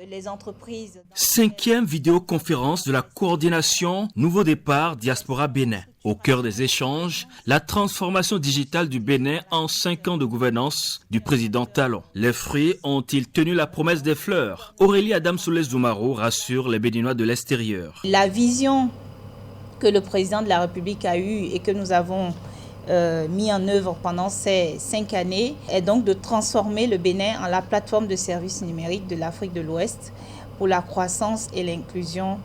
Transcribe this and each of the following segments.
les entreprises. Cinquième vidéoconférence de la coordination Nouveau Départ Diaspora Bénin. Au cœur des échanges, la transformation digitale du Bénin en 5 ans de gouvernance du président Talon. Les fruits ont-ils tenu la promesse des fleurs? Aurélie Adamsoulé-Zoumaro rassure les Béninois de l'extérieur. La vision que le président de la République a eue et que nous avons mis en œuvre pendant ces 5 années est donc de transformer le Bénin en la plateforme de services numériques de l'Afrique de l'Ouest pour la croissance et l'inclusion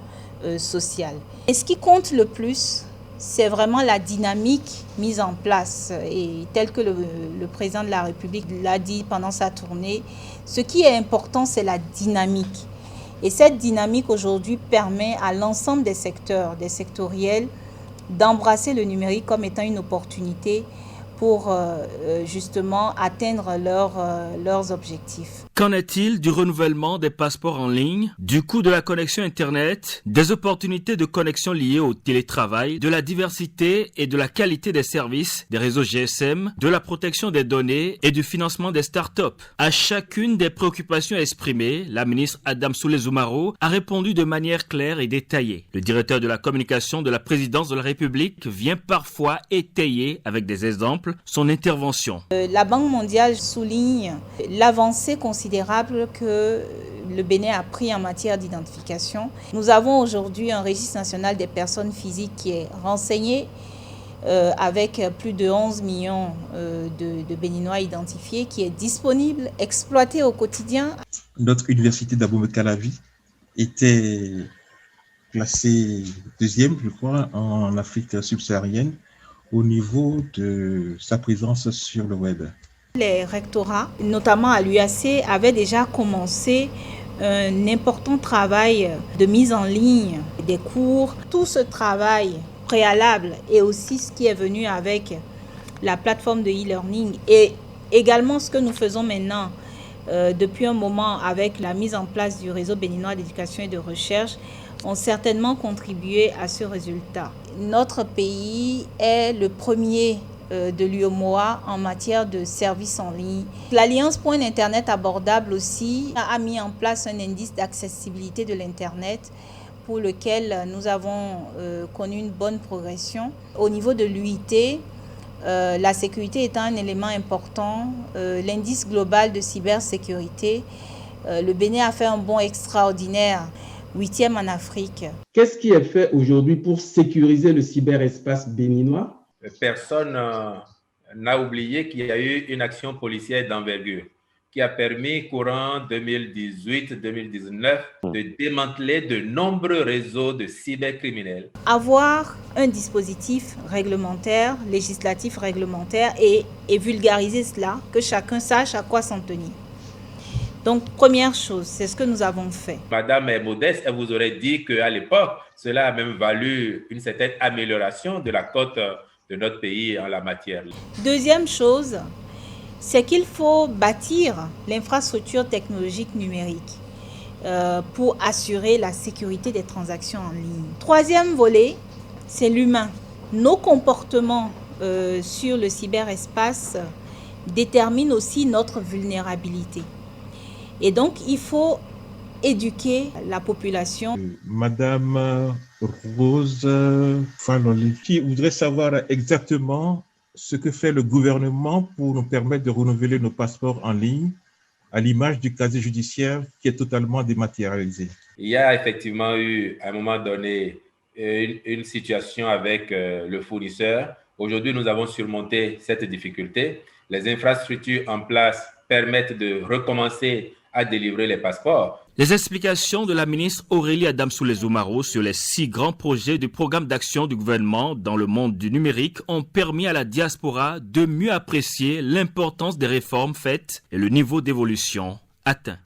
sociale. Et ce qui compte le plus, c'est vraiment la dynamique mise en place. Et tel que le président de la République l'a dit pendant sa tournée, ce qui est important, c'est la dynamique. Et cette dynamique aujourd'hui permet à l'ensemble des secteurs, des sectoriels, d'embrasser le numérique comme étant une opportunité pour justement atteindre leurs objectifs. Qu'en est-il du renouvellement des passeports en ligne, du coût de la connexion Internet, des opportunités de connexion liées au télétravail, de la diversité et de la qualité des services, des réseaux GSM, de la protection des données et du financement des startups? À chacune des préoccupations exprimées, la ministre Adamsoulé-Zoumaro a répondu de manière claire et détaillée. Le directeur de la communication de la présidence de la République vient parfois étayer avec des exemples son intervention. La Banque mondiale souligne l'avancée considérable que le Bénin a pris en matière d'identification. Nous avons aujourd'hui un registre national des personnes physiques qui est renseigné avec plus de 11 millions de Béninois identifiés, qui est disponible, exploité au quotidien. Notre université d'Abomey-Calavi était classée 2e, je crois, en Afrique subsaharienne au niveau de sa présence sur le web. Les rectorats, notamment à l'UAC, avaient déjà commencé un important travail de mise en ligne des cours. Tout ce travail préalable et aussi ce qui est venu avec la plateforme de e-learning et également ce que nous faisons maintenant depuis un moment avec la mise en place du réseau béninois d'éducation et de recherche ont certainement contribué à ce résultat. Notre pays est le premier de l'UEMOA en matière de services en ligne. L'Alliance pour un Internet abordable aussi a mis en place un indice d'accessibilité de l'Internet pour lequel nous avons connu une bonne progression. Au niveau de l'UIT, la sécurité étant un élément important, l'indice global de cybersécurité, le Bénin a fait un bond extraordinaire, 8e en Afrique. Qu'est-ce qui est fait aujourd'hui pour sécuriser le cyberespace béninois? Personne n'a oublié qu'il y a eu une action policière d'envergure qui a permis, courant 2018-2019, de démanteler de nombreux réseaux de cybercriminels. Avoir un dispositif réglementaire, législatif réglementaire et vulgariser cela, que chacun sache à quoi s'en tenir. Donc, première chose, c'est ce que nous avons fait. Madame est modeste, elle vous aurait dit qu'à l'époque, cela a même valu une certaine amélioration de la cote de notre pays en la matière. Deuxième chose, c'est qu'il faut bâtir l'infrastructure technologique numérique pour assurer la sécurité des transactions en ligne. Troisième volet, c'est l'humain. Nos comportements sur le cyberespace déterminent aussi notre vulnérabilité. Et donc, il faut éduquer la population. Madame Rose Faloli, qui voudrait savoir exactement ce que fait le gouvernement pour nous permettre de renouveler nos passeports en ligne à l'image du casier judiciaire qui est totalement dématérialisé. Il y a effectivement eu, à un moment donné, une situation avec le fournisseur. Aujourd'hui, nous avons surmonté cette difficulté. Les infrastructures en place permettent de recommencer à délivrer les passeports. Les explications de la ministre Aurélie Adamsoulé-Zoumaro sur les 6 grands projets du programme d'action du gouvernement dans le monde du numérique ont permis à la diaspora de mieux apprécier l'importance des réformes faites et le niveau d'évolution atteint.